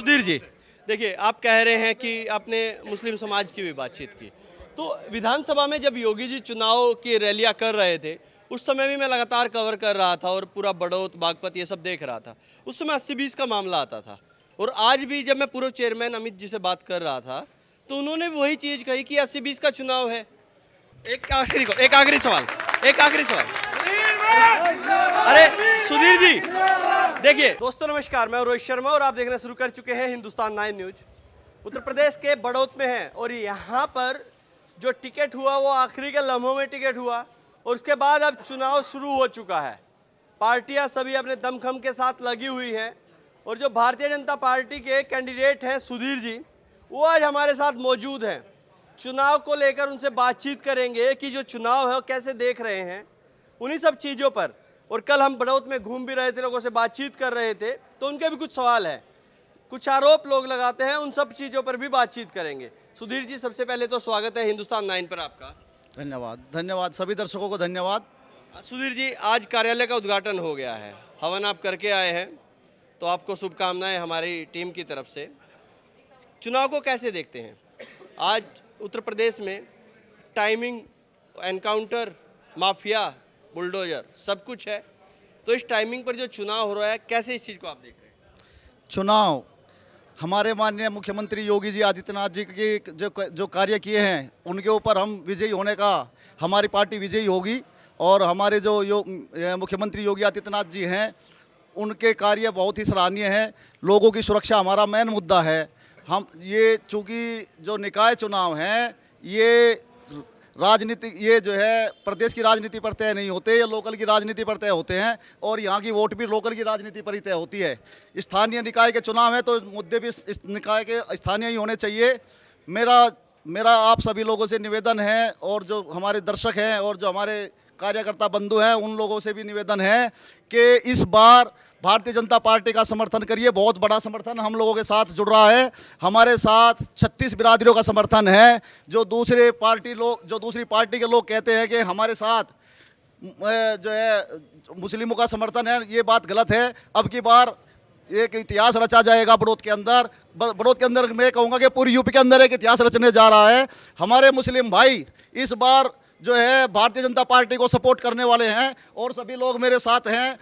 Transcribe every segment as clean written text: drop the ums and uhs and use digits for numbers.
सुधीर जी, देखिए आप कह रहे हैं कि आपने मुस्लिम समाज की भी बातचीत की, तो विधानसभा में जब योगी जी चुनाव की रैलियां कर रहे थे उस समय भी मैं लगातार कवर कर रहा था और पूरा बड़ौत बागपत ये सब देख रहा था। उस समय 80-20 का मामला आता था और आज भी जब मैं पूर्व चेयरमैन अमित जी से बात कर रहा था तो उन्होंने भी वही चीज़ कही कि 80-20 का चुनाव है। एक आखिरी सवाल अरे सुधीर जी, देखिए दोस्तों नमस्कार, मैं रोहित शर्मा और आप देखना शुरू कर चुके हैं हिंदुस्तान 9 न्यूज। उत्तर प्रदेश के बड़ौत में है और यहाँ पर जो टिकट हुआ वो आखिरी के लम्हों में टिकट हुआ और उसके बाद अब चुनाव शुरू हो चुका है। पार्टियां सभी अपने दमखम के साथ लगी हुई हैं और जो भारतीय जनता पार्टी के कैंडिडेट हैं सुधीर जी, वो आज हमारे साथ मौजूद हैं। चुनाव को लेकर उनसे बातचीत करेंगे कि जो चुनाव है वो कैसे देख रहे हैं, उन्हीं सब चीज़ों पर। और कल हम बड़ौत में घूम भी रहे थे, लोगों से बातचीत कर रहे थे, तो उनके भी कुछ सवाल है, कुछ आरोप लोग लगाते हैं, उन सब चीज़ों पर भी बातचीत करेंगे। सुधीर जी, सबसे पहले तो स्वागत है हिंदुस्तान 9 पर आपका। धन्यवाद सभी दर्शकों को धन्यवाद। सुधीर जी, आज कार्यालय का उद्घाटन हो गया है, हवन आप करके आए हैं, तो आपको शुभकामनाएं हमारी टीम की तरफ से। चुनाव को कैसे देखते हैं? आज उत्तर प्रदेश में टाइमिंग, एनकाउंटर, माफिया, बुलडोजर सब कुछ है, तो इस टाइमिंग पर जो चुनाव हो रहा है, कैसे इस चीज़ को आप देख रहे हैं? चुनाव हमारे माननीय मुख्यमंत्री योगी जी आदित्यनाथ जी के जो कार्य किए हैं उनके ऊपर हम विजयी होने का, हमारी पार्टी विजयी होगी। और हमारे जो मुख्यमंत्री योगी आदित्यनाथ जी हैं उनके कार्य बहुत ही सराहनीय हैं। लोगों की सुरक्षा हमारा मेन मुद्दा है। हम ये चूँकि जो निकाय चुनाव हैं ये राजनीति, ये जो है प्रदेश की राजनीति पर तय नहीं होते, ये लोकल की राजनीति पर तय होते हैं और यहाँ की वोट भी लोकल की राजनीति पर ही तय होती है। स्थानीय निकाय के चुनाव है तो मुद्दे भी इस निकाय के स्थानीय ही होने चाहिए। मेरा आप सभी लोगों से निवेदन है और जो हमारे दर्शक हैं और जो हमारे कार्यकर्ता बंधु हैं उन लोगों से भी निवेदन है कि इस बार भारतीय जनता पार्टी का समर्थन करिए। बहुत बड़ा समर्थन हम लोगों के साथ जुड़ रहा है। हमारे साथ 36 बिरादरियों का समर्थन है। जो दूसरी पार्टी के लोग कहते हैं कि हमारे साथ जो है मुस्लिमों का समर्थन है, ये बात गलत है। अब की बार एक इतिहास रचा जाएगा बड़ौत के अंदर। मैं कहूँगा कि पूरी यूपी के अंदर एक इतिहास रचने जा रहा है। हमारे मुस्लिम भाई इस बार जो है भारतीय जनता पार्टी को सपोर्ट करने वाले हैं और सभी लोग मेरे साथ हैं।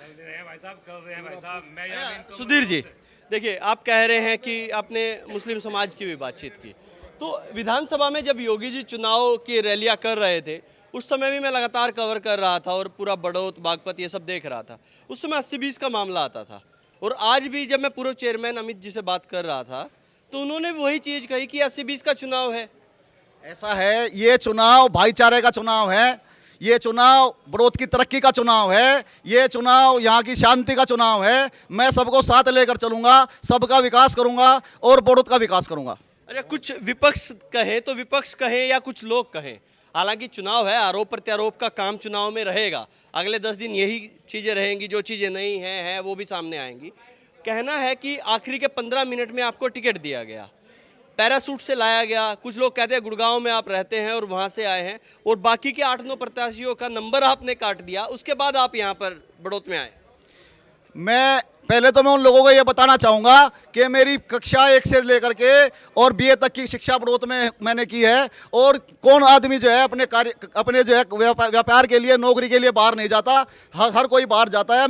सुधीर जी, देखिए आप कह रहे हैं कि आपने मुस्लिम समाज की भी बातचीत की, तो विधानसभा में जब योगी जी चुनाव की रैलियां कर रहे थे उस समय भी मैं लगातार कवर कर रहा था और पूरा बड़ौत बागपत ये सब देख रहा था। उस समय 80-20 का मामला आता था और आज भी जब मैं पूर्व चेयरमैन अमित जी से बात कर रहा था तो उन्होंने वही चीज़ कही कि 80-20 का चुनाव है। ऐसा है, ये चुनाव भाईचारे का चुनाव है, ये चुनाव बड़ौत की तरक्की का चुनाव है, ये चुनाव यहाँ की शांति का चुनाव है। मैं सबको साथ लेकर चलूंगा, सबका विकास करूंगा और बड़ौत का विकास करूंगा। अच्छा, कुछ विपक्ष कहे तो विपक्ष कहे या कुछ लोग कहें, हालांकि चुनाव है, आरोप प्रत्यारोप का काम चुनाव में रहेगा। अगले 10 दिन यही चीज़ें रहेंगी, जो चीज़ें नहीं हैं वो भी सामने आएंगी। कहना है कि आखिरी के 15 मिनट में आपको टिकट दिया गया, पैरासूट से लाया गया। कुछ लोग कहते हैं गुड़गांव में आप रहते हैं और वहां से आए हैं और बाकी के 8-9 प्रत्याशियों का नंबर आपने काट दिया, उसके बाद आप यहां पर बड़ौत में आए। मैं पहले तो मैं उन लोगों को ये बताना चाहूँगा कि मेरी कक्षा 1 से लेकर के और BA तक की शिक्षा बड़ौत में मैंने की है और कौन आदमी जो है अपने जो है व्यापार के लिए, नौकरी के लिए बाहर नहीं जाता। हर कोई बाहर जाता है।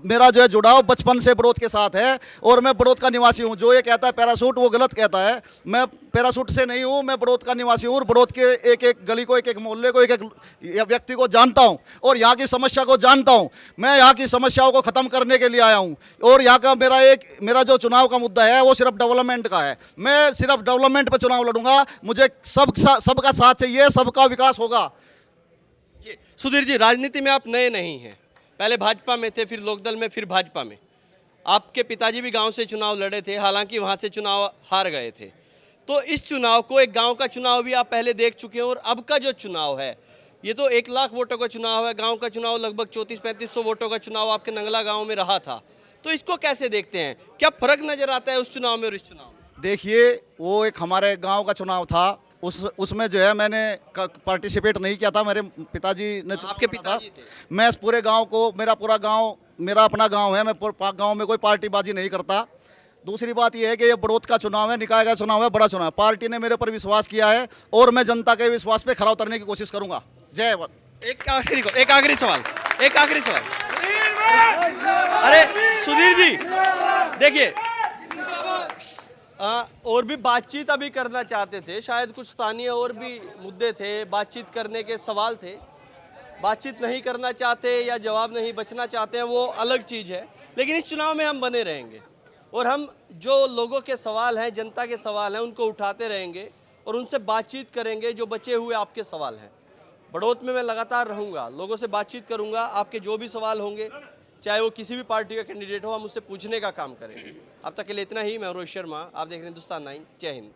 मेरा जो है जुड़ाव बचपन से बड़ौत के साथ है और मैं बड़ौत का निवासी हूँ। जो ये कहता है पैरासूट, वो गलत कहता है। मैं पैरासूट से नहीं हूँ, मैं बड़ौत का निवासी हूँ और बड़ौत के एक एक गली को, एक एक मोहल्ले को, एक एक व्यक्ति को जानता हूँ और यहाँ की समस्या को जानता हूँ। मैं यहाँ की समस्याओं को ख़त्म करने के लिए आया हूँ और यहाँ का मेरा जो चुनाव का मुद्दा है वो सिर्फ डेवलपमेंट का है। मैं सिर्फ डेवलपमेंट पर चुनाव लड़ूंगा। मुझे सबका साथ चाहिए, सबका विकास होगा। सुधीर जी, राजनीति में आप नए नहीं हैं, पहले भाजपा में थे, फिर लोकदल में, फिर भाजपा में। आपके पिताजी भी गांव से चुनाव लड़े थे, हालांकि वहां से चुनाव हार गए थे। तो इस चुनाव को, एक गांव का चुनाव भी आप पहले देख चुके हैं और अब का जो चुनाव है ये तो 1 लाख वोटों का चुनाव है। गांव का चुनाव लगभग 3400-3500 वोटों का चुनाव आपके नंगला गांव में रहा था। तो इसको कैसे देखते हैं? क्या फर्क नजर आता है उस चुनाव में और इस चुनाव में? देखिए, वो एक हमारे गांव का चुनाव था, उसमें जो है मैंने पार्टिसिपेट नहीं किया था। मेरे पिताजी ने, आपके पिताजी थे। मैं पूरे गांव को, मेरा पूरा गांव मेरा अपना गांव है, मैं गांव में कोई पार्टीबाजी नहीं करता। दूसरी बात यह है कि ये बड़ौत का चुनाव है, निकाय का चुनाव है, बड़ा चुनाव है। पार्टी ने मेरे ऊपर विश्वास किया है और मैं जनता के विश्वास पे खरा उतरने की कोशिश करूंगा। जय हिंद। एक आखिरी सवाल। अरे सुधीर जी देखिए, और भी बातचीत अभी करना चाहते थे, शायद कुछ स्थानीय और भी मुद्दे थे, बातचीत करने के सवाल थे। बातचीत नहीं करना चाहते या जवाब नहीं बचना चाहते हैं वो अलग चीज़ है, लेकिन इस चुनाव में हम बने रहेंगे और हम जो लोगों के सवाल हैं, जनता के सवाल हैं, उनको उठाते रहेंगे और उनसे बातचीत करेंगे। जो बचे हुए आपके सवाल हैं, बड़ौत में मैं लगातार रहूँगा, लोगों से बातचीत करूँगा। आपके जो भी सवाल होंगे, चाहे वो किसी भी पार्टी का कैंडिडेट हो, हम उससे पूछने का काम करेंगे। अब तक के लिए इतना ही। मैं रोहित शर्मा, आप देख रहे हैं हिंदुस्तान 9। जय हिंद।